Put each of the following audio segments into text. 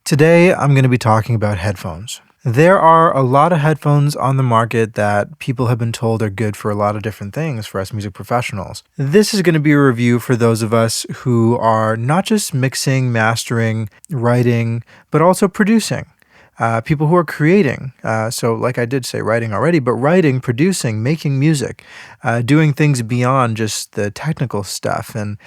Today, I'm going to be talking about headphones. There are a lot of headphones on the market that people have been told are good for a lot of different things for us music professionals. This is going to be a review for those of us who are not just mixing, mastering, writing, but also producing. People who are creating, so like I did say writing already, but writing, producing, making music, doing things beyond just the technical stuff. And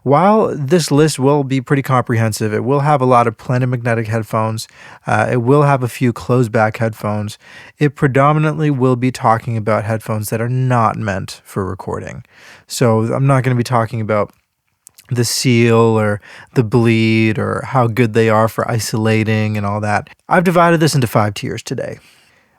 while this list will be pretty comprehensive, it will have a lot of planar magnetic headphones, it will have a few closed back headphones, it predominantly will be talking about headphones that are not meant for recording. So I'm not going to be talking about the seal or the bleed or how good they are for isolating and all that. I've divided this into 5 tiers today.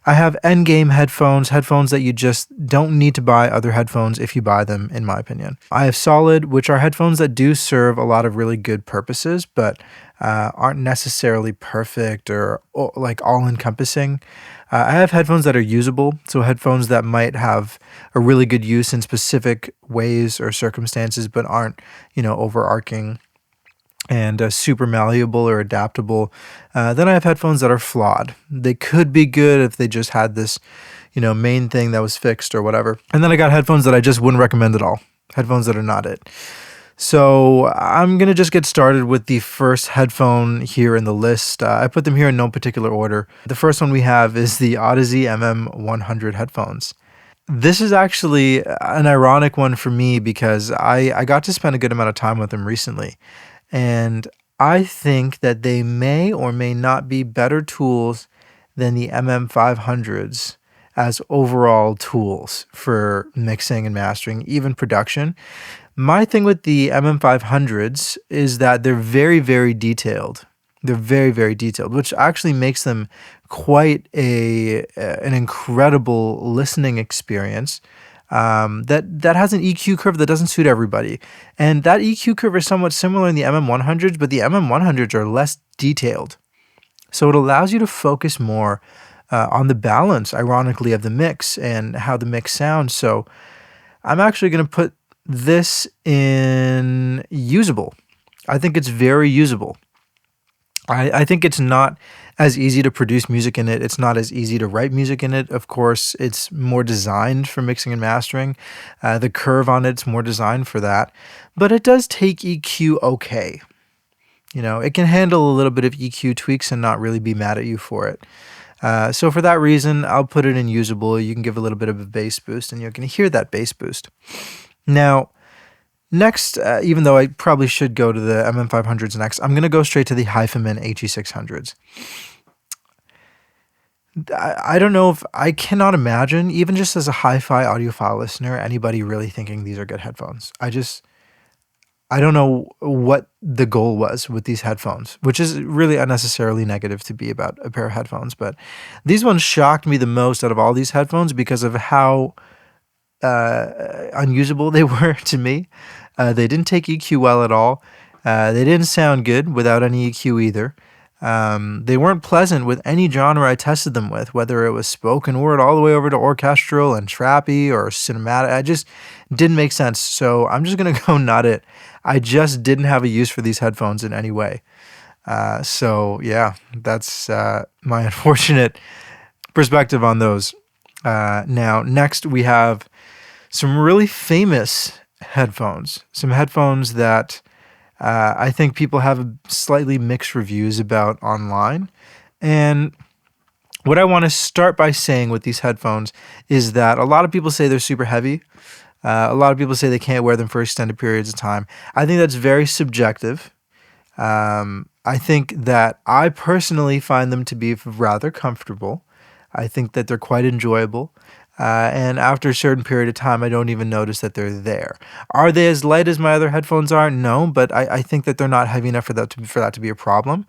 I have endgame headphones, headphones that you just don't need to buy other headphones if you buy them, in my opinion. I have solid, which are headphones that do serve a lot of really good purposes, but aren't necessarily perfect or like all-encompassing. I have headphones that are usable, so headphones that might have a really good use in specific ways or circumstances, but aren't, overarching and super malleable or adaptable. Then I have headphones that are flawed. They could be good if they just had this, main thing that was fixed or whatever. And then I got headphones that I just wouldn't recommend at all. Headphones that are not it. So I'm going to just get started with the first headphone here in the list. I put them here in no particular order. The first one we have is the Audeze MM-100 headphones. This is actually an ironic one for me because I got to spend a good amount of time with them recently. And I think that they may or may not be better tools than the MM-500s as overall tools for mixing and mastering, even production. My thing with the MM-500s is that they're very, very detailed. They're very, very detailed, which actually makes them quite an incredible listening experience. That has an EQ curve that doesn't suit everybody. And that EQ curve is somewhat similar in the MM-100s, but the MM-100s are less detailed. So it allows you to focus more on the balance, ironically, of the mix and how the mix sounds. So I'm actually going to put this in usable. I think it's very usable. I think it's not as easy to produce music in it. It's not as easy to write music in it. Of course, it's more designed for mixing and mastering. The curve on it's more designed for that. But it does take EQ okay. It can handle a little bit of EQ tweaks and not really be mad at you for it. So for that reason, I'll put it in usable. You can give a little bit of a bass boost, and you're going to hear that bass boost. Now, next, even though I probably should go to the MM-500s next, I'm going to go straight to the HiFiMAN HE600s. I don't know if I cannot imagine, even just as a hi-fi audiophile listener, anybody really thinking these are good headphones. I don't know what the goal was with these headphones, which is really unnecessarily negative to be about a pair of headphones. But these ones shocked me the most out of all these headphones because of how unusable they were to me. They didn't take EQ well at all. They didn't sound good without any EQ either. They weren't pleasant with any genre I tested them with, whether it was spoken word all the way over to orchestral and trappy or cinematic. It just didn't make sense. So I'm just going to go not it. I just didn't have a use for these headphones in any way. So yeah, that's my unfortunate perspective on those. Now, next we have some really famous headphones. Some headphones that I think people have slightly mixed reviews about online. And what I want to start by saying with these headphones is that a lot of people say they're super heavy. A lot of people say they can't wear them for extended periods of time. I think that's very subjective. I think that I personally find them to be rather comfortable. I think that they're quite enjoyable. And after a certain period of time, I don't even notice that they're there. Are they as light as my other headphones are? No, but I think that they're not heavy enough for that to be a problem.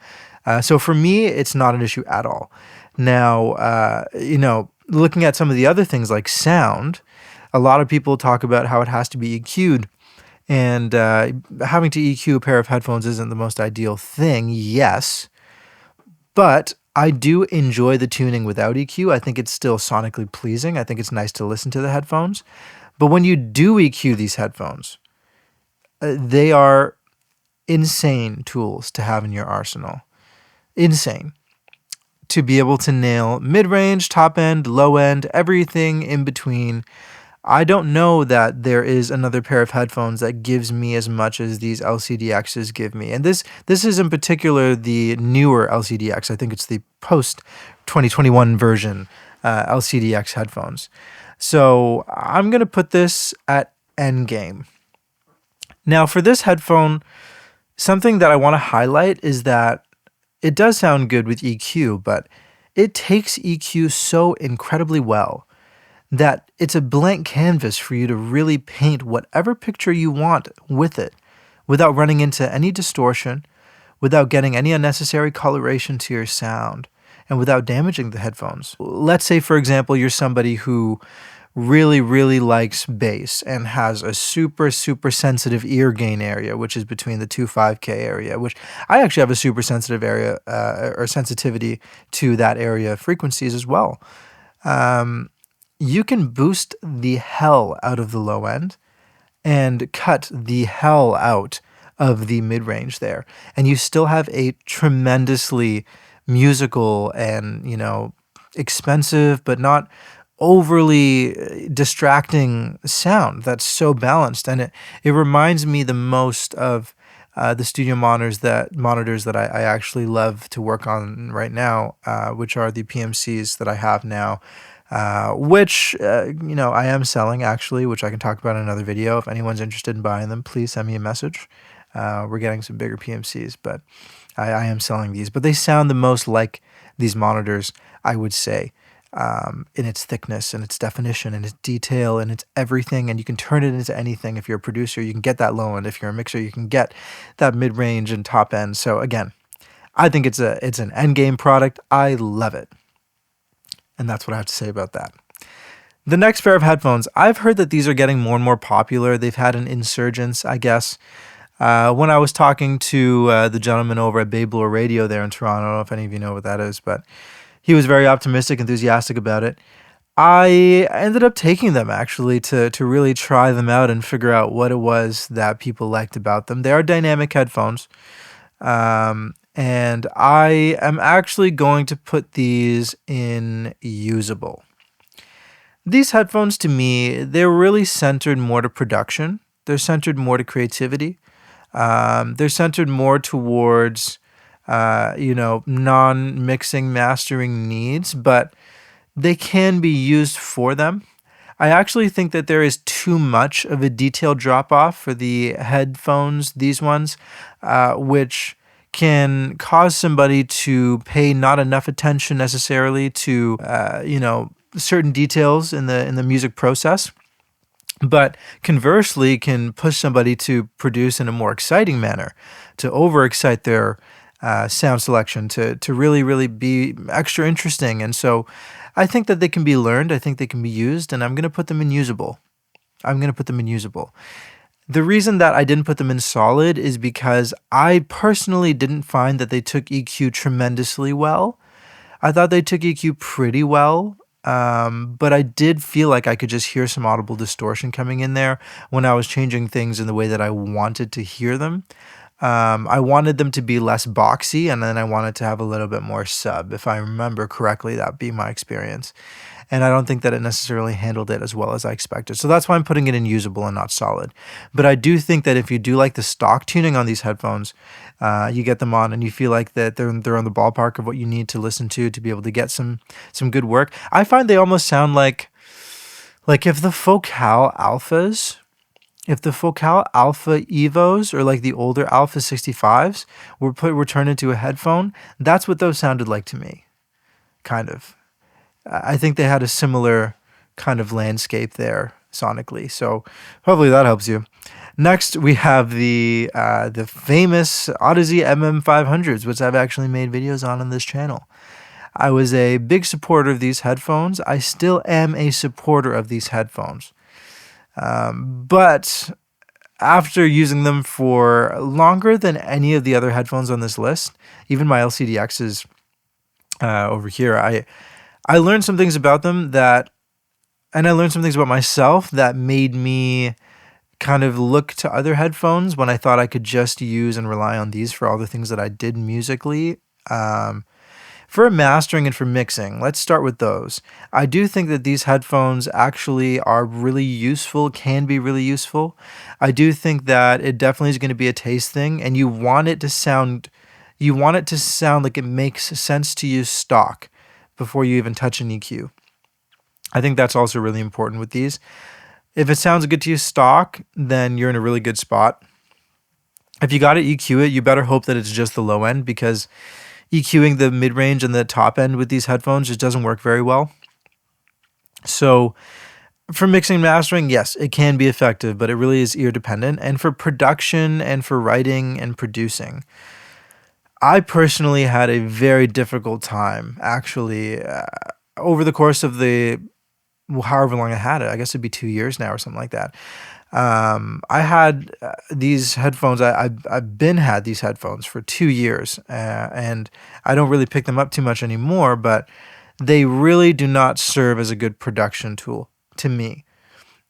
So for me, it's not an issue at all. Now, looking at some of the other things like sound, a lot of people talk about how it has to be EQ'd. And having to EQ a pair of headphones isn't the most ideal thing, yes. But I do enjoy the tuning without EQ. I think it's still sonically pleasing. I think it's nice to listen to the headphones. But when you do EQ these headphones, they are insane tools to have in your arsenal. insane to be able to nail mid-range, top end, low end, everything in between. I don't know that there is another pair of headphones that gives me as much as these LCD-Xs give me. And this is in particular the newer LCD-X. I think it's the post 2021 version LCD-X headphones. So I'm going to put this at endgame. Now for this headphone, something that I want to highlight is that it does sound good with EQ, but it takes EQ so incredibly well that it's a blank canvas for you to really paint whatever picture you want with it without running into any distortion, without getting any unnecessary coloration to your sound, and without damaging the headphones. Let's say, for example, you're somebody who really likes bass and has a super sensitive ear gain area, which is between the 2.5K area, which I actually have a super sensitive area or sensitivity to that area frequencies as well. You can boost the hell out of the low end and cut the hell out of the mid-range there, and you still have a tremendously musical and, expensive but not overly distracting sound that's so balanced. And it reminds me the most of the studio monitors that I actually love to work on right now, which are the PMCs that I have now, which I am selling actually, which I can talk about in another video. If anyone's interested in buying them, please send me a message. We're getting some bigger PMCs, but I am selling these. But they sound the most like these monitors, I would say, in its thickness and its definition and its detail and its everything. And you can turn it into anything. If you're a producer, you can get that low end. If you're a mixer, you can get that mid-range and top end. So again, I think it's an end game product. I love it. And that's what I have to say about that. The next pair of headphones, I've heard that these are getting more and more popular. They've had an insurgence, I guess. When I was talking to the gentleman over at Babelor Radio there in Toronto, I don't know if any of you know what that is, but he was very optimistic, enthusiastic about it. I ended up taking them actually to really try them out and figure out what it was that people liked about them. They are dynamic headphones, and I am actually going to put these in usable. These headphones, to me, they're really centered more to production. They're centered more to creativity. They're centered more towards, non-mixing, mastering needs, but they can be used for them. I actually think that there is too much of a detail drop-off for the headphones, these ones, which can cause somebody to pay not enough attention necessarily to, certain details in the music process. But conversely, can push somebody to produce in a more exciting manner, to overexcite their sound selection, to really be extra interesting. And so I think that they can be learned. I think they can be used, and I'm going to put them in usable. The reason that I didn't put them in solid is because I personally didn't find that they took EQ tremendously well. I thought they took EQ pretty well. But I did feel like I could just hear some audible distortion coming in there when I was changing things in the way that I wanted to hear them. I wanted them to be less boxy, and then I wanted to have a little bit more sub. If I remember correctly, that'd be my experience. And I don't think that it necessarily handled it as well as I expected. So that's why I'm putting it in usable and not solid. But I do think that if you do like the stock tuning on these headphones, you get them on and you feel like that they're on the ballpark of what you need to listen to be able to get some good work. I find they almost sound like if the Focal Alpha Evos or like the older Alpha 65s were turned into a headphone, that's what those sounded like to me, kind of. I think they had a similar kind of landscape there sonically. So hopefully that helps you. Next, we have the famous Audeze MM-500s, which I've actually made videos on this channel. I was a big supporter of these headphones. I still am a supporter of these headphones. But after using them for longer than any of the other headphones on this list, even my LCD-Xs over here, I learned some things about them and I learned some things about myself that made me kind of look to other headphones when I thought I could just use and rely on these for all the things that I did musically. For mastering and for mixing, let's start with those. I do think that these headphones actually are really useful, can be really useful. I do think that it definitely is going to be a taste thing, and you want it to sound like it makes sense to use stock before you even touch an EQ. I think that's also really important with these. If it sounds good to you stock, then you're in a really good spot. If you got to EQ it, you better hope that it's just the low end, because EQing the mid-range and the top end with these headphones just doesn't work very well. So for mixing and mastering, yes, it can be effective, but it really is ear dependent. And for production and for writing and producing, I personally had a very difficult time, actually, over the course of however long I had it. I guess it'd be 2 years now or something like that. I had these headphones. I've been had these headphones for 2 years, and I don't really pick them up too much anymore. But they really do not serve as a good production tool to me.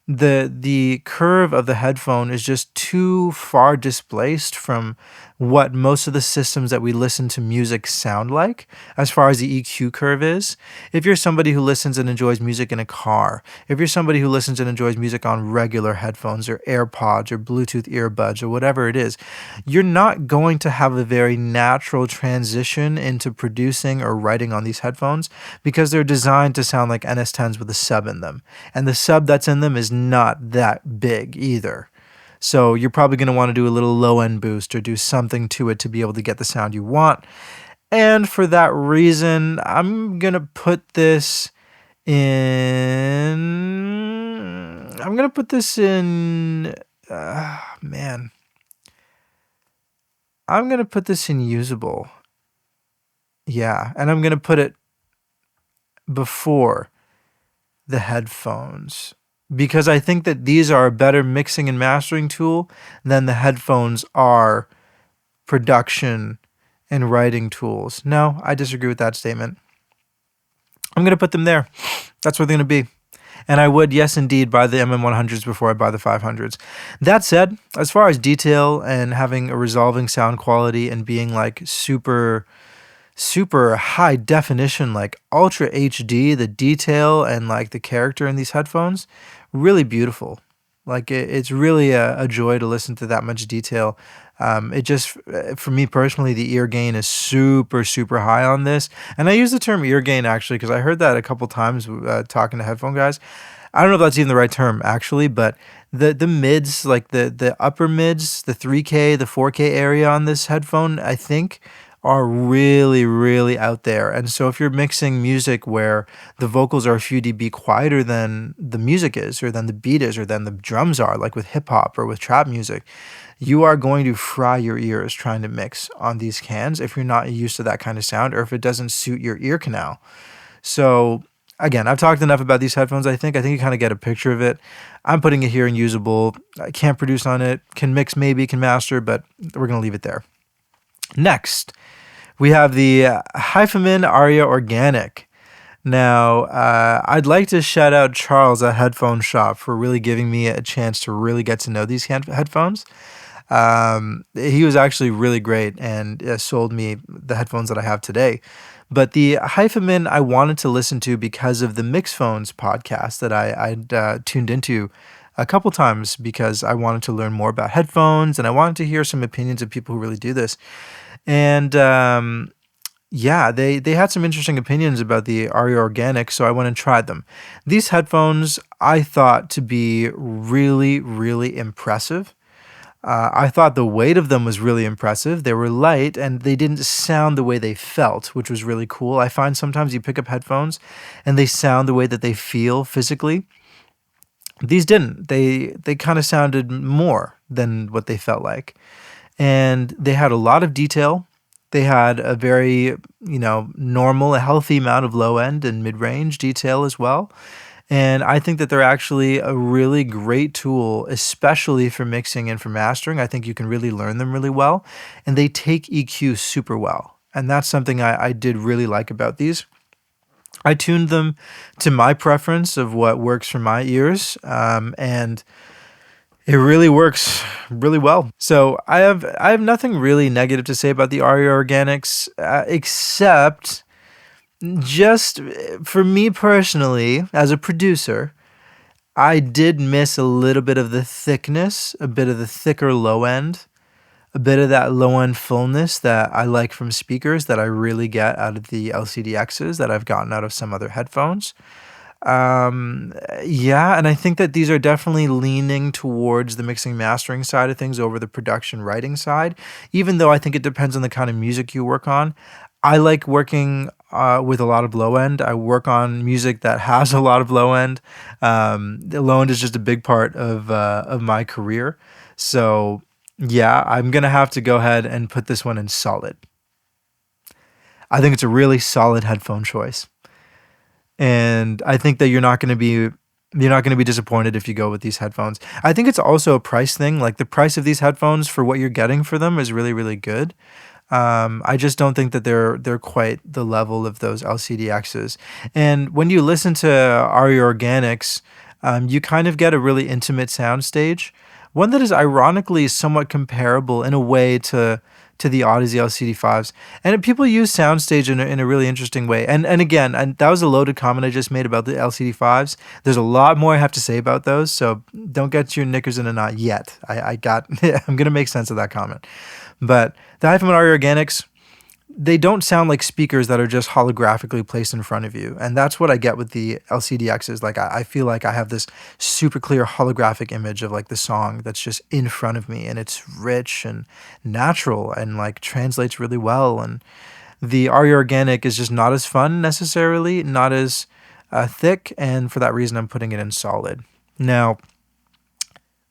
The curve of the headphone is just too far displaced from what most of the systems that we listen to music sound like, as far as the EQ curve is. If you're somebody who listens and enjoys music in a car, if you're somebody who listens and enjoys music on regular headphones or AirPods or Bluetooth earbuds or whatever it is, you're not going to have a very natural transition into producing or writing on these headphones, because they're designed to sound like NS10s with a sub in them. And the sub that's in them is not that big either. So you're probably going to want to do a little low-end boost or do something to it to be able to get the sound you want. And for that reason, I'm going to put this in... man. I'm going to put this in usable. Yeah, and I'm going to put it before the headphones, because I think that these are a better mixing and mastering tool than the headphones are production and writing tools. No, I disagree with that statement. I'm going to put them there. That's where they're going to be. And I would, yes, indeed, buy the MM-100s before I buy the 500s. That said, as far as detail and having a resolving sound quality and being like super high definition, like ultra HD, the detail and like the character in these headphones, really beautiful. Like it's really a joy to listen to that much detail. It just, for me personally, the ear gain is super high on this. And I use the term ear gain actually because I heard that a couple times talking to headphone guys. I don't know if that's even the right term actually, but the mids, like the upper mids, the 3K, the 4K area on this headphone, I think are really out there. And so if you're mixing music where the vocals are a few dB quieter than the music is, or than the beat is, or than the drums are, like with hip hop or with trap music, you are going to fry your ears trying to mix on these cans if you're not used to that kind of sound, or if it doesn't suit your ear canal. So again, I've talked enough about these headphones. I think you kind of get a picture of it. I'm putting it here in usable. I can't produce on it, can mix maybe, can master, but we're going to leave it there. Next, we have the HiFiMAN Arya Organic. Now, I'd like to shout out Charles at Headphone Shop for really giving me a chance to really get to know these headphones. He was actually really great and sold me the headphones that I have today. But the HiFiMAN I wanted to listen to because of the Mixphones podcast that I tuned into a couple times, because I wanted to learn more about headphones and I wanted to hear some opinions of people who really do this. And yeah, they had some interesting opinions about the Arya Organic, so I went and tried them. These headphones I thought to be really impressive. I thought the weight of them was really impressive. They were light and they didn't sound the way they felt, which was really cool. I find sometimes you pick up headphones and they sound the way that they feel physically. These didn't. They kind of sounded more than what they felt like. And they had a lot of detail. They had a very, normal, a healthy amount of low end and mid-range detail as well. And I think that they're actually a really great tool, especially for mixing and for mastering. I think you can really learn them really well. And they take EQ super well. And that's something I did really like about these. I tuned them to my preference of what works for my ears. And It really works really well. So I have nothing really negative to say about the Arya Organics, except just for me personally, as a producer, I did miss a little bit of the thickness, a bit of the thicker low end, a bit of that low end fullness that I like from speakers that I really get out of the LCD-Xs that I've gotten out of some other headphones. Yeah, and I think that these are definitely leaning towards the mixing mastering side of things over the production writing side, even though I think it depends on the kind of music you work on. I like working with a lot of low end. I work on music that has a lot of low end. The low end is just a big part of my career. So yeah, I'm gonna have to go ahead and put this one in solid. I think it's a really solid headphone choice. And I think that you're not going to be disappointed if you go with these headphones. I think it's also a price thing. Like the price of these headphones for what you're getting for them is really, really good. I just don't think that they're quite the level of those LCD-Xs. And when you listen to Arya Organics, you kind of get a really intimate sound stage, one that is ironically somewhat comparable in a way to the Audeze LCD-5s. And people use soundstage in a really interesting way. And again, that was a loaded comment I just made about the LCD-5s. There's a lot more I have to say about those, so don't get your knickers in a knot yet. I'm going to make sense of that comment. But the HiFiMAN Arya Organics, they don't sound like speakers that are just holographically placed in front of you. And that's what I get with the LCD-Xs. Like I feel like I have this super clear holographic image of like the song that's just in front of me, and it's rich and natural and like translates really well. And the Arya Organic is just not as fun necessarily, not as thick, and for that reason I'm putting it in solid. Now,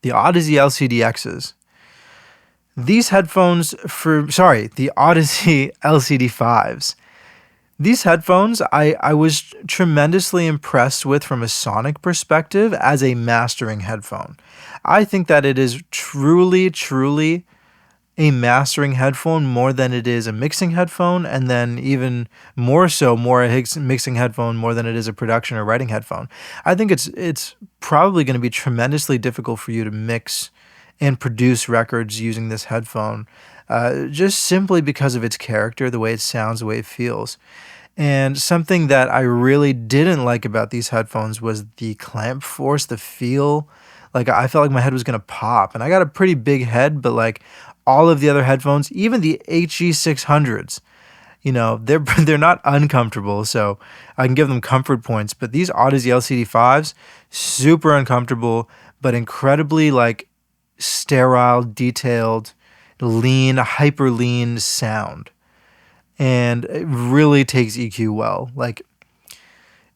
the Audeze LCD-Xs, these headphones the Audeze LCD-5s. These headphones I was tremendously impressed with from a sonic perspective as a mastering headphone. I think that it is truly, truly a mastering headphone more than it is a mixing headphone, and then even more so, a mixing headphone more than it is a production or writing headphone. I think it's probably going to be tremendously difficult for you to mix and produce records using this headphone, just simply because of its character, the way it sounds, the way it feels. And something that I really didn't like about these headphones was the clamp force, the feel. Like I felt like my head was gonna pop, and I got a pretty big head, but like all of the other headphones, even the HE600s, they're not uncomfortable, so I can give them comfort points. But these Audeze LCD-5s, super uncomfortable, but incredibly like sterile, detailed, lean, hyper lean sound, and it really takes EQ well. Like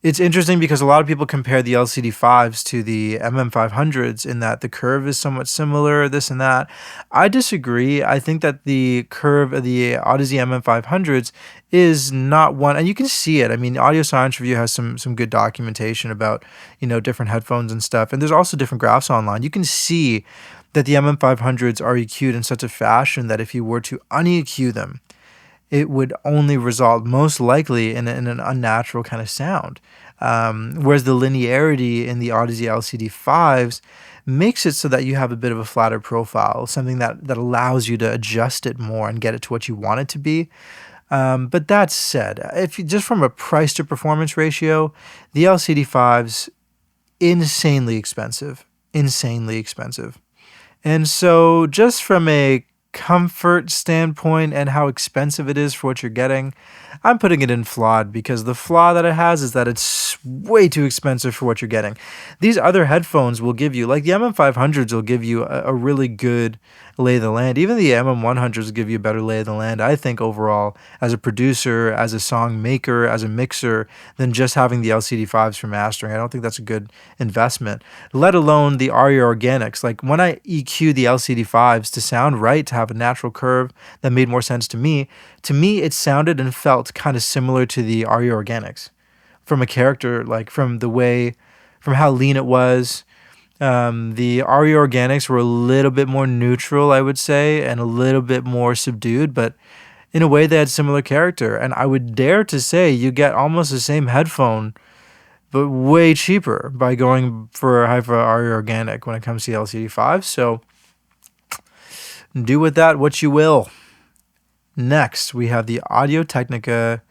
it's interesting because a lot of people compare the LCD-5s to the MM-500s in that the curve is somewhat similar, this and that. I disagree. I think that the curve of the Audeze MM-500s is not one, and you can see it. I mean, Audio Science Review has some good documentation about, different headphones and stuff, and there's also different graphs online. You can see that the MM-500s are EQ'd in such a fashion that if you were to un-EQ them, it would only result most likely in an unnatural kind of sound. Whereas the linearity in the Audeze LCD-5s makes it so that you have a bit of a flatter profile, something that allows you to adjust it more and get it to what you want it to be. But that said, if you, just from a price to performance ratio, the LCD-5s, insanely expensive. And so just from a comfort standpoint and how expensive it is for what you're getting, I'm putting it in flawed, because the flaw that it has is that it's way too expensive for what you're getting. These other headphones will give you, like the MM-500s will give you a really good lay of the land. Even the MM-100s will give you a better lay of the land, I think, overall, as a producer, as a song maker, as a mixer, than just having the LCD-5s for mastering. I don't think that's a good investment, let alone the Arya Organics. Like when I EQ the LCD-5s to sound right, to have a natural curve that made more sense to me it sounded and felt kind of similar to the Arya Organics from a character, like from how lean it was. The Arya Organics were a little bit more neutral, I would say, and a little bit more subdued, but in a way they had similar character. And I would dare to say you get almost the same headphone but way cheaper by going for a HiFi Arya Organic when it comes to the LCD-5. So do with that what you will. Next, we have the Audio-Technica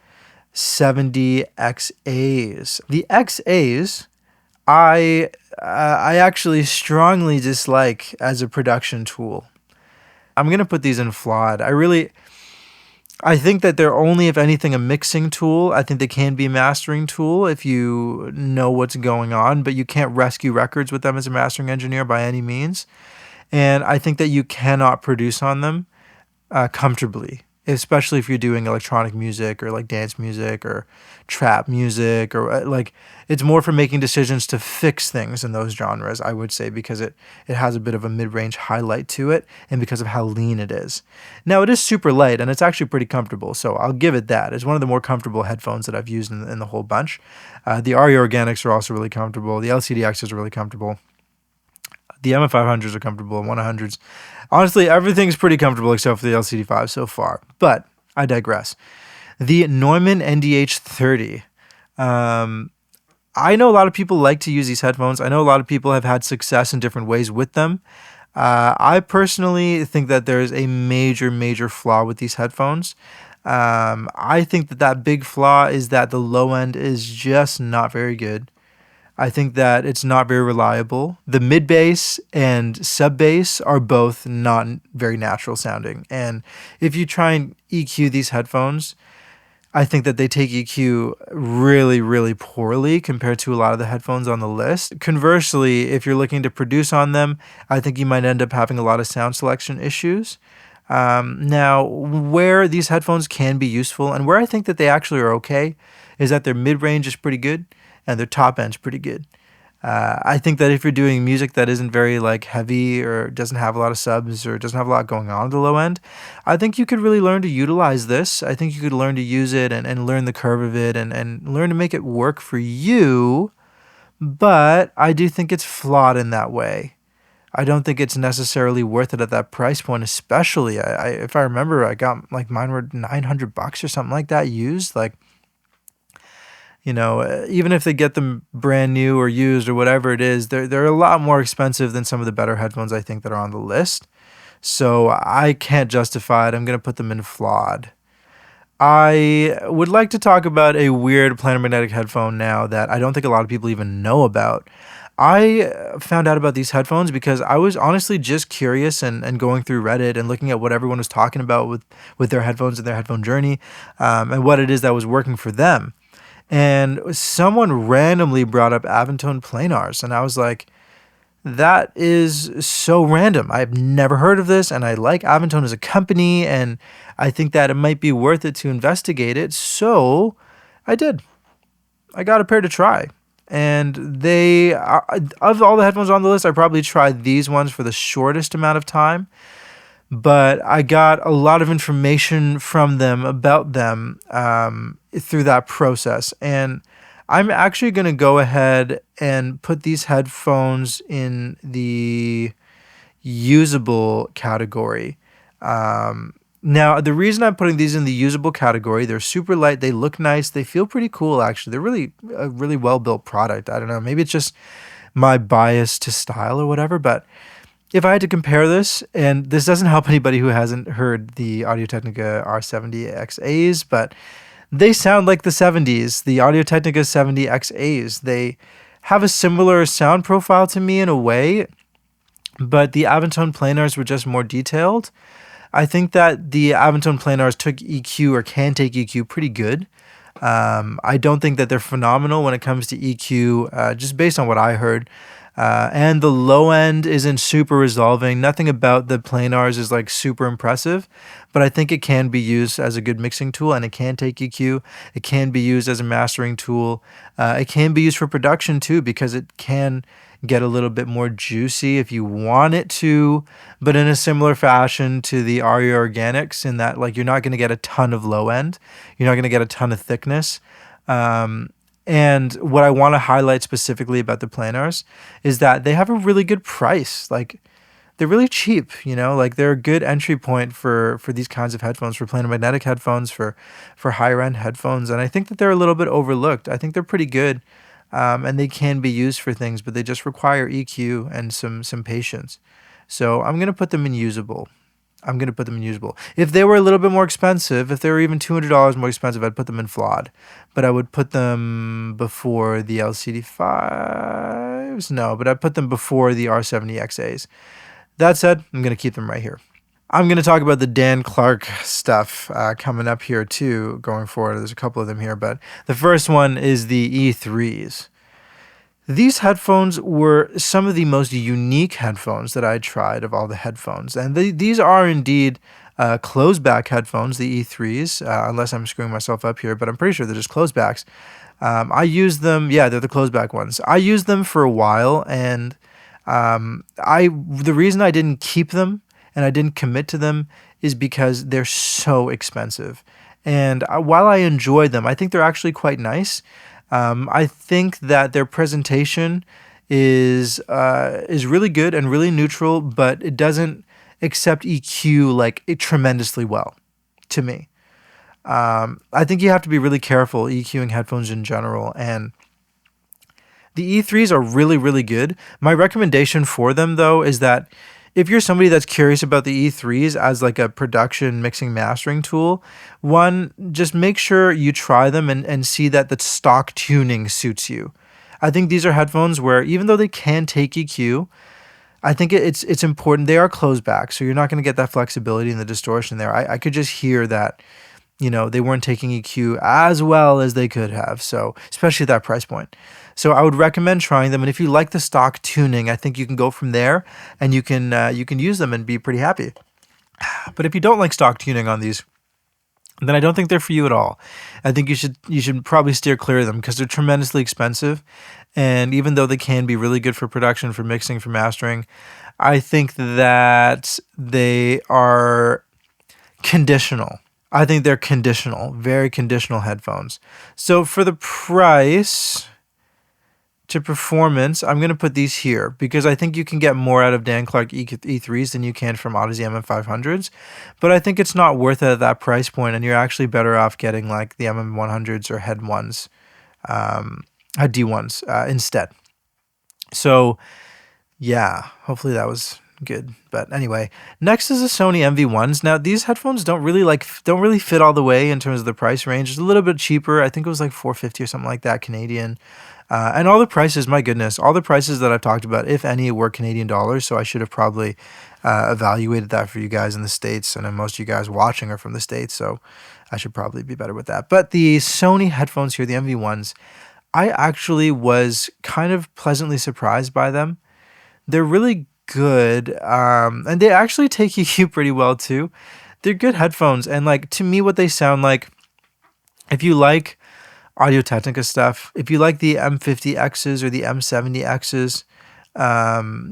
70xAs. The XAs, I actually strongly dislike as a production tool. I'm going to put these in flawed. I think that they're only, if anything, a mixing tool. I think they can be a mastering tool if you know what's going on, but you can't rescue records with them as a mastering engineer by any means. And I think that you cannot produce on them comfortably, especially if you're doing electronic music or like dance music or trap music, or like it's more for making decisions to fix things in those genres, I would say, because it has a bit of a mid-range highlight to it and because of how lean it is. Now, it is super light and it's actually pretty comfortable, so I'll give it that. It's one of the more comfortable headphones that I've used in the whole bunch. The Arya Organics are also really comfortable. The LCD-Xs are really comfortable. The MM-500s are comfortable, 100s. Honestly, everything's pretty comfortable except for the LCD-5 so far, but I digress. The Neumann NDH 30. I know a lot of people like to use these headphones. I know a lot of people have had success in different ways with them. I personally think that there's a major flaw with these headphones. I think that big flaw is that the low end is just not very good. I think that it's not very reliable. The mid bass and sub bass are both not very natural sounding. And if you try and EQ these headphones, I think that they take EQ really poorly compared to a lot of the headphones on the list. Conversely, if you're looking to produce on them, I think you might end up having a lot of sound selection issues. Now, where these headphones can be useful and where I think that they actually are okay is that their mid-range is pretty good and their top end's pretty good. I think that if you're doing music that isn't very like heavy or doesn't have a lot of subs or doesn't have a lot going on at the low end, I think you could really learn to utilize this. I think you could learn to use it and learn the curve of it and learn to make it work for you. But I do think it's flawed in that way. I don't think it's necessarily worth it at that price point, especially. If I remember, I got like mine were $900 or something like that used. Like, you know, even if they get them brand new or used or whatever it is, they're a lot more expensive than some of the better headphones I think that are on the list. So I can't justify it. I'm going to put them in flawed. I would like to talk about a weird planar magnetic headphone now that I don't think a lot of people even know about. I found out about these headphones because I was honestly just curious and going through Reddit and looking at what everyone was talking about with their headphones and their headphone journey, and what it is that was working for them. And someone randomly brought up Avantone Planars, and I was like, that is so random. I've never heard of this, and I like Avantone as a company, and I think that it might be worth it to investigate it. So I did. I got a pair to try. And they, of all the headphones on the list, I probably tried these ones for the shortest amount of time. But I got a lot of information from them about them through that process. And I'm actually going to go ahead and put these headphones in the usable category. Now, the reason I'm putting these in the usable category, they're super light, they look nice, they feel pretty cool, actually. They're really a really well-built product. I don't know, maybe it's just my bias to style or whatever, but if I had to compare this, and this doesn't help anybody who hasn't heard the Audio-Technica R70xAs, but they sound like the 70s, the Audio-Technica 70xAs. They have a similar sound profile to me in a way, but the Avantone Planars were just more detailed. I think that the Avantone Planars took EQ or can take EQ pretty good. I don't think that they're phenomenal when it comes to EQ, just based on what I heard. And the low end isn't super resolving. Nothing about the Planars is like super impressive, but I think it can be used as a good mixing tool, and it can take EQ. It can be used as a mastering tool. It can be used for production too, because it can get a little bit more juicy if you want it to, but in a similar fashion to the Arya Organics, in that like you're not going to get a ton of low end. You're not going to get a ton of thickness. And what I want to highlight specifically about the Planars is that they have a really good price. Like, they're really cheap, you know, like they're a good entry point for these kinds of headphones, for planar magnetic headphones, for higher end headphones. And I think that they're a little bit overlooked. I think they're pretty good. and they can be used for things, but they just require EQ and some patience. So I'm going to put them in usable. I'm going to put them in usable. If they were a little bit more expensive, if they were even $200 more expensive, I'd put them in flawed. But I would put them before the LCD-5s. No, but I'd put them before the R70xAs. That said, I'm going to keep them right here. I'm going to talk about the Dan Clark stuff coming up here too, going forward. There's a couple of them here, but the first one is the E3s. These headphones were some of the most unique headphones that I tried of all the headphones. And these are indeed closed back headphones, the E3s, unless I'm screwing myself up here, but I'm pretty sure they're just closed backs. I use them, yeah, they're the closed back ones. I used them for a while, and the reason I didn't keep them and I didn't commit to them is because they're so expensive. And while I enjoy them, I think they're actually quite nice. I think that their presentation is really good and really neutral, but it doesn't accept EQ like tremendously well, to me. I think you have to be really careful EQing headphones in general, and the E3s are really, really good. My recommendation for them, though, is that if you're somebody that's curious about the E3s as like a production mixing mastering tool, one, just make sure you try them and see that the stock tuning suits you. I think these are headphones where even though they can take EQ, I think it's important. They are closed back, so you're not going to get that flexibility and the distortion there. I could just hear that, they weren't taking EQ as well as they could have, so especially at that price point. So I would recommend trying them, and if you like the stock tuning, I think you can go from there, and you can use them and be pretty happy. But if you don't like stock tuning on these, then I don't think they're for you at all. I think you should probably steer clear of them because they're tremendously expensive, and even though they can be really good for production, for mixing, for mastering, I think that they are conditional. I think they're conditional, very conditional headphones. So for the price to performance, I'm going to put these here because I think you can get more out of Dan Clark E3s than you can from Audeze MM-500s. But I think it's not worth it at that price point, and you're actually better off getting like the MM-100s or Head 1s, Head D1s instead. So yeah, hopefully that was good. But anyway, next is the Sony MV1s. Now these headphones don't really fit all the way in terms of the price range. It's a little bit cheaper. I think it was like $450 or something like that Canadian. And all the prices, my goodness, all the prices that I've talked about, if any, were Canadian dollars. So I should have probably evaluated that for you guys in the States. And most of you guys watching are from the States, so I should probably be better with that. But the Sony headphones here, the MV1s, I actually was kind of pleasantly surprised by them. They're really good, and they actually take EQ pretty well too. They're good headphones, and like to me, what they sound like, if you like Audio-Technica stuff, if you like the M50Xs or the M70Xs,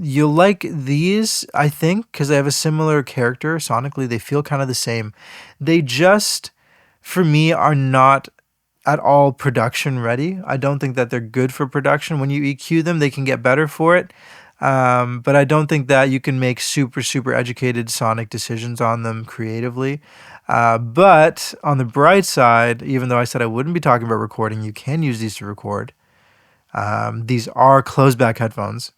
you'll like these, I think, because they have a similar character. Sonically, they feel kind of the same. They just, for me, are not at all production ready. I don't think that they're good for production. When you EQ them, they can get better for it. But I don't think that you can make super, super educated sonic decisions on them creatively. But on the bright side, even though I said I wouldn't be talking about recording, you can use these to record. These are closed back headphones,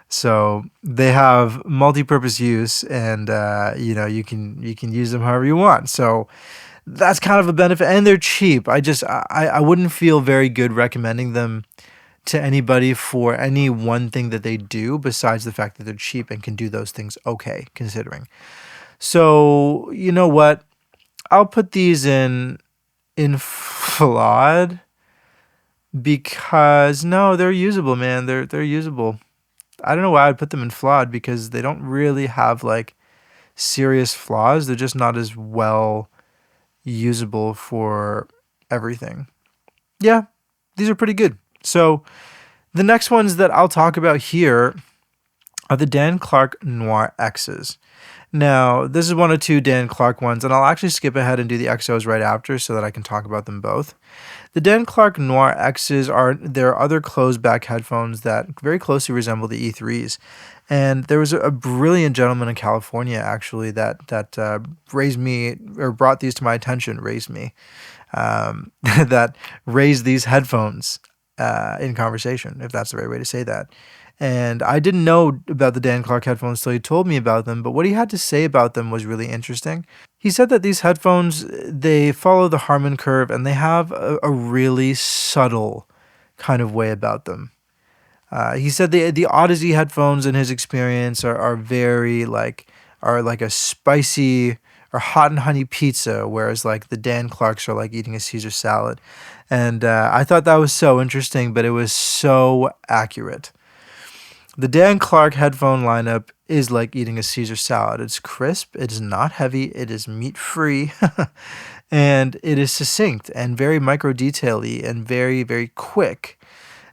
so they have multi-purpose use, and you can use them however you want. So that's kind of a benefit, and they're cheap. I wouldn't feel very good recommending them to anybody for any one thing that they do besides the fact that they're cheap and can do those things okay, considering. So you know what? I'll put these in flawed because no, they're usable, man. They're usable. I don't know why I'd put them in flawed because they don't really have like serious flaws. They're just not as well usable for everything. Yeah, these are pretty good. So the next ones that I'll talk about here are the Dan Clark Noire X's. Now, this is one of two Dan Clark ones, and I'll actually skip ahead and do the XOs right after so that I can talk about them both. The Dan Clark Noire X's are their other closed-back headphones that very closely resemble the E3s. And there was a brilliant gentleman in California, actually, that raised me, or brought these to my attention, that raised these headphones. in conversation, if that's the right way to say that. And I didn't know about the Dan Clark headphones until he told me about them, but what he had to say about them was really interesting. He said that these headphones, they follow the Harman curve, and they have a really subtle kind of way about them. He said the Audeze headphones, in his experience, are very are like a spicy or hot and honey pizza, whereas like the Dan Clarks are like eating a Caesar salad. And I thought that was so interesting, but it was so accurate. The Dan Clark headphone lineup is like eating a Caesar salad. It's crisp, it is not heavy, it is meat-free, and it is succinct and very micro-detail-y and very, very quick.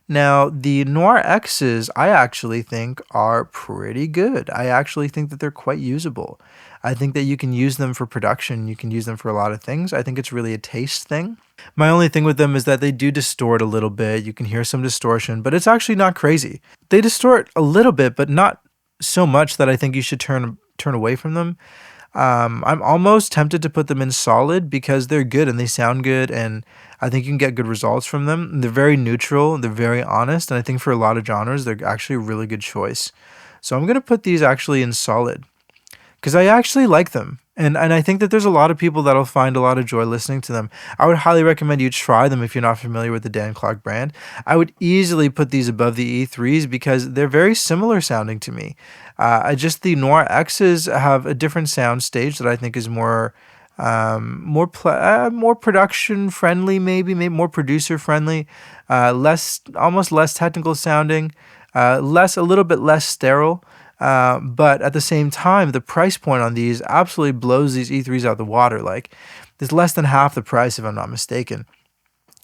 Now, the Noire X's, I actually think, are pretty good. I actually think that they're quite usable. I think that you can use them for production. You can use them for a lot of things. I think it's really a taste thing. My only thing with them is that they do distort a little bit. You can hear some distortion, but it's actually not crazy. They distort a little bit, but not so much that I think you should turn away from them. I'm almost tempted to put them in solid because they're good and they sound good, and I think you can get good results from them. They're very neutral, they're very honest, and I think for a lot of genres, they're actually a really good choice. So I'm going to put these actually in solid because I actually like them. And I think that there's a lot of people that'll find a lot of joy listening to them. I would highly recommend you try them if you're not familiar with the Dan Clark brand. I would easily put these above the E3s because they're very similar sounding to me. Just the Noire X's have a different sound stage that I think is more production friendly, maybe more producer friendly, almost less technical sounding, a little bit less sterile. But at the same time, the price point on these absolutely blows these E3s out the water. Like, it's less than half the price, if I'm not mistaken.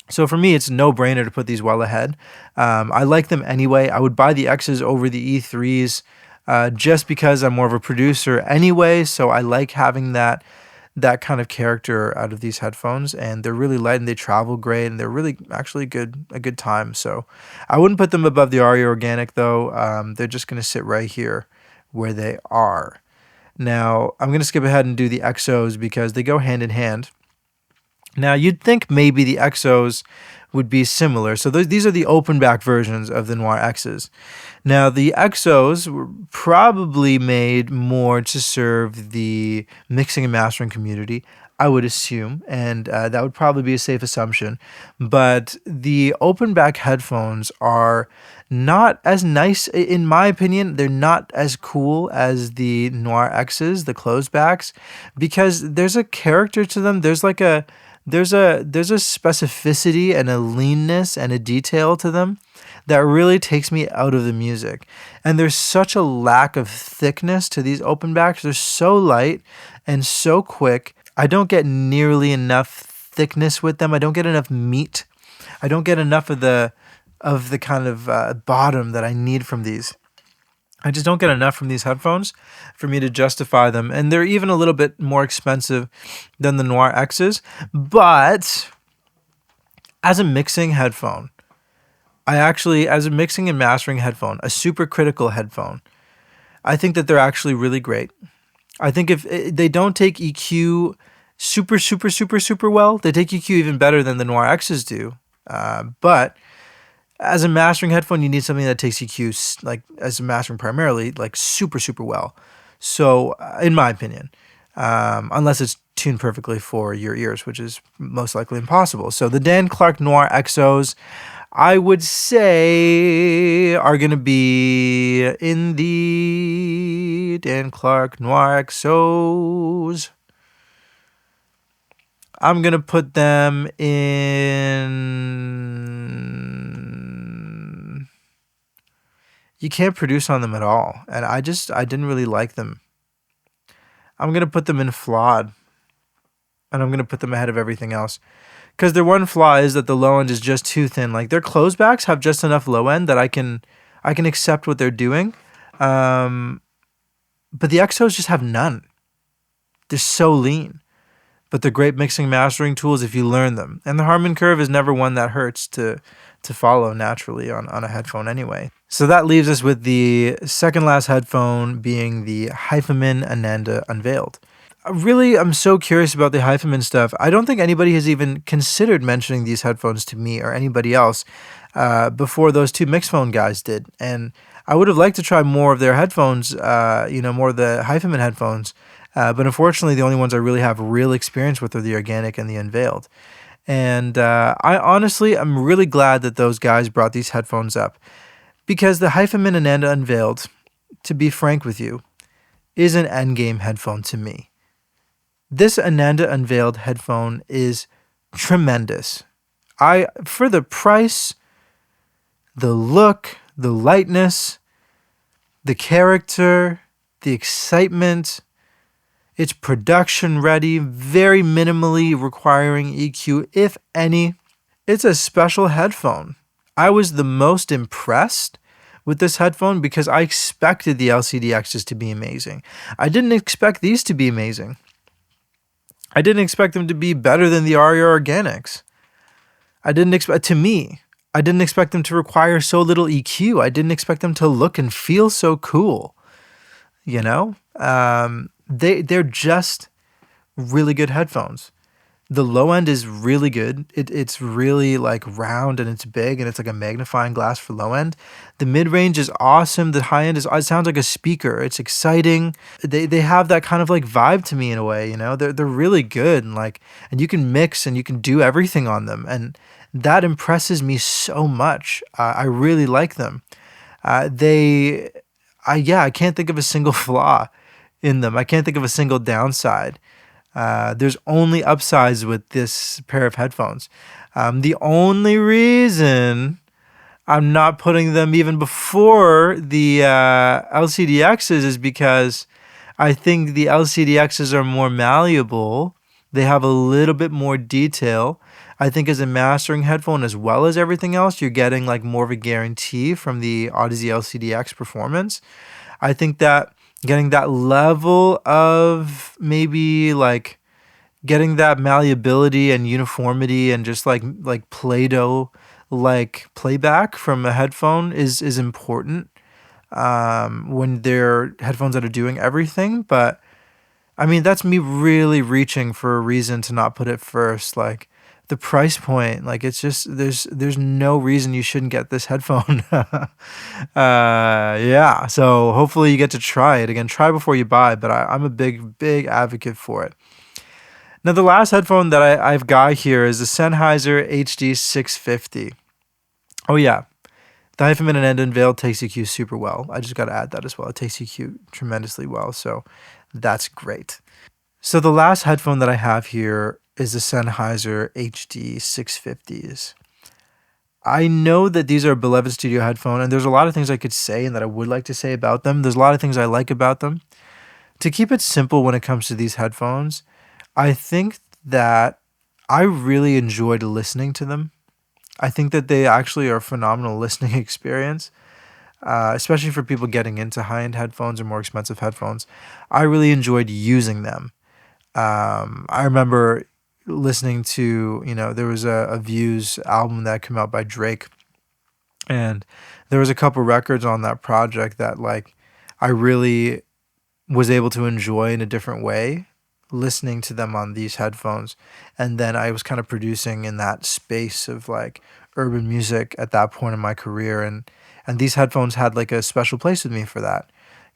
So for me, it's a no-brainer to put these well ahead. I like them anyway. I would buy the X's over the E3s just because I'm more of a producer anyway. So I like having that kind of character out of these headphones, and they're really light and they travel great, and they're really actually a good time. So I wouldn't put them above the Arya Organic though. They're just going to sit right here where they are. Now I'm going to skip ahead and do the XOs because they go hand in hand. Now you'd think maybe the XOs would be similar. So these are the open back versions of the Noire X's. Now the XOs were probably made more to serve the mixing and mastering community, I would assume, and that would probably be a safe assumption. But the open back headphones are not as nice, in my opinion. They're not as cool as the Noire X's, the closed backs, because there's a character to them. There's a specificity and a leanness and a detail to them that really takes me out of the music. And there's such a lack of thickness to these open backs. They're so light and so quick. I don't get nearly enough thickness with them. I don't get enough meat. I don't get enough of the kind of bottom that I need from these. I just don't get enough from these headphones for me to justify them. And they're even a little bit more expensive than the Noire X's. But as a mixing headphone, as a mixing and mastering headphone, a super critical headphone, I think that they're actually really great. I think if they don't take EQ super well, they take EQ even better than the Noire X's do. But as a mastering headphone, you need something that takes EQ, like as a mastering primarily, like super well. So, in my opinion, unless it's tuned perfectly for your ears, which is most likely impossible. So the Dan Clark Noire XOs, I would say, are going to be in the Dan Clark Noire XOs. I'm going to put them in... You can't produce on them at all. And I didn't really like them. I'm going to put them in flawed. And I'm going to put them ahead of everything else. Because their one flaw is that the low end is just too thin. Like, their closed backs have just enough low end that I can accept what they're doing. But the XOs just have none. They're so lean. But they're great mixing mastering tools if you learn them. And the Harman curve is never one that hurts to follow naturally on a headphone anyway. So that leaves us with the second last headphone being the HiFiMAN Ananda Unveiled. Really, I'm so curious about the HiFiMAN stuff. I don't think anybody has even considered mentioning these headphones to me or anybody else before those two Mixphone guys did. And I would have liked to try more of their headphones, more of the HiFiMAN headphones. But unfortunately, the only ones I really have real experience with are the Organic and the Unveiled. And I honestly, I'm really glad that those guys brought these headphones up, because the HiFiMAN Ananda Unveiled, to be frank with you, is an endgame headphone to me. This Ananda Unveiled headphone is tremendous. For the price, the look, the lightness, the character, the excitement, it's production ready, very minimally requiring EQ, if any. It's a special headphone. I was the most impressed with this headphone because I expected the LCD-Xs to be amazing. I didn't expect these to be amazing. I didn't expect them to be better than the Arya Organics. I didn't expect them to require so little EQ. I didn't expect them to look and feel so cool. They're just really good headphones. The low end is really good. It's really like round and it's big and it's like a magnifying glass for low end. The mid range is awesome. The high end it sounds like a speaker. It's exciting. They have that kind of like vibe to me in a way. They're really good, and you can mix and you can do everything on them, and that impresses me so much. I really like them. I can't think of a single flaw in them. I can't think of a single downside. There's only upsides with this pair of headphones. The only reason I'm not putting them even before the LCD-Xs is because I think the LCD-Xs are more malleable. They have a little bit more detail. I think as a mastering headphone, as well as everything else, you're getting like more of a guarantee from the Audeze LCD-X performance. I think that getting that level of maybe like getting that malleability and uniformity and just like Play-Doh like playback from a headphone is important when they're headphones that are doing everything. But I mean, that's me really reaching for a reason to not put it first. Like the price point, like it's just there's no reason you shouldn't get this headphone. So hopefully you get to try it. Again, try before you buy, but I'm a big advocate for it. Now the last headphone that I've got here is the Sennheiser HD650. Oh yeah, the HiFiMAN Ananda Unveiled takes EQ super well. I just got to add that as well. It takes EQ tremendously well, so that's great. So the last headphone that I have here is the Sennheiser HD650s. I know that these are a beloved studio headphone, and there's a lot of things I could say and that I would like to say about them. There's a lot of things I like about them. To keep it simple when it comes to these headphones, I think that I really enjoyed listening to them. I think that they actually are a phenomenal listening experience, especially for people getting into high-end headphones or more expensive headphones. I really enjoyed using them. I remember listening to, there was a Views album that came out by Drake, and there was a couple records on that project that I really was able to enjoy in a different way, listening to them on these headphones. And then I was kind of producing in that space of urban music at that point in my career, and these headphones had a special place with me for that.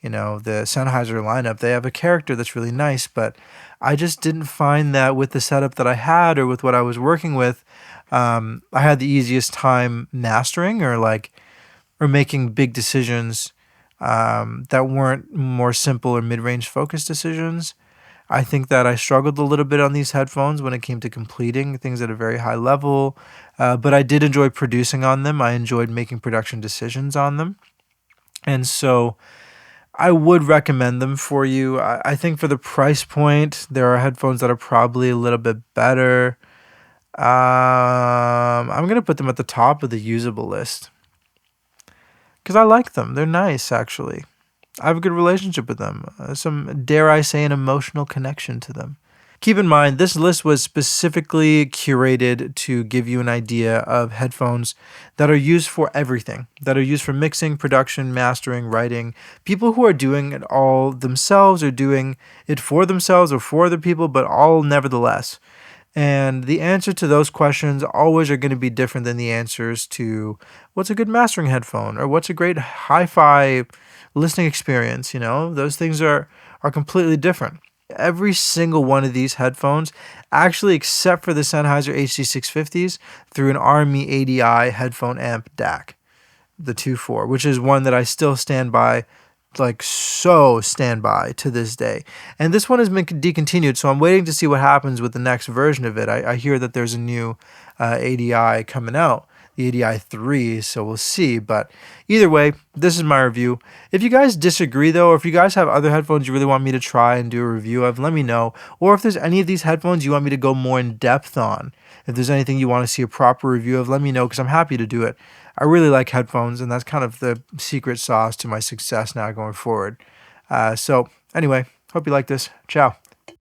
The Sennheiser lineup, they have a character that's really nice, but I just didn't find that with the setup that I had or with what I was working with, I had the easiest time mastering or making big decisions that weren't more simple or mid-range focused decisions. I think that I struggled a little bit on these headphones when it came to completing things at a very high level, but I did enjoy producing on them. I enjoyed making production decisions on them. And so I would recommend them for you. I think for the price point, there are headphones that are probably a little bit better. I'm going to put them at the top of the usable list because I like them. They're nice, actually. I have a good relationship with them. Some, dare I say, an emotional connection to them. Keep in mind, this list was specifically curated to give you an idea of headphones that are used for everything, that are used for mixing, production, mastering, writing, people who are doing it all themselves or doing it for themselves or for other people, but all nevertheless. And the answer to those questions always are going to be different than the answers to what's a good mastering headphone or what's a great hi-fi listening experience. Those things are completely different. Every single one of these headphones, actually except for the Sennheiser HD650s, through an RME ADI headphone amp DAC, the 2.4, which is one that I still stand by, stand by to this day. And this one has been decontinued, so I'm waiting to see what happens with the next version of it. I hear that there's a new ADI coming out, the ADI 3, so we'll see. But either way, this is my review. If you guys disagree though, or if you guys have other headphones you really want me to try and do a review of, let me know. Or if there's any of these headphones you want me to go more in depth on, if there's anything you want to see a proper review of, let me know, because I'm happy to do it. I really like headphones, and that's kind of the secret sauce to my success now going forward. So anyway, hope you like this. Ciao.